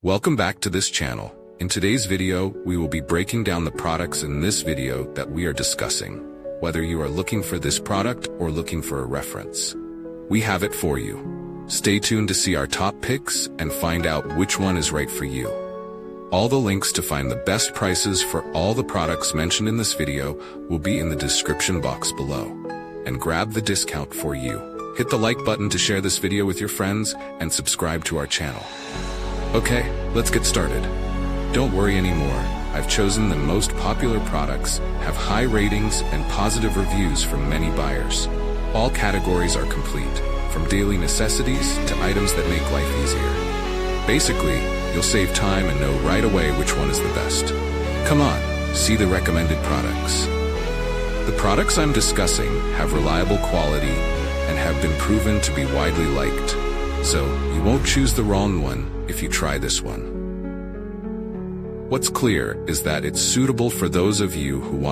Welcome back to this channel. In today's video, we will be breaking down the products in this video that we are discussing. Whether you are looking for this product or looking for a reference, we have it for you. Stay tuned to see our top picks and find out which one is right for you. All the links to find the best prices for all the products mentioned in this video will be in the description box below. And grab the discount for you. Hit the like button to share this video with your friends and subscribe to our channel. Okay, let's get started. Don't worry anymore. I've chosen the most popular products, have high ratings and positive reviews from many buyers. All categories are complete, from daily necessities to items that make life easier. Basically, you'll save time and know right away which one is the best. Come on, see the recommended products. The products I'm discussing have reliable quality and have been proven to be widely liked. So, you won't choose the wrong one if you try this one. What's clear is that it's suitable for those of you who want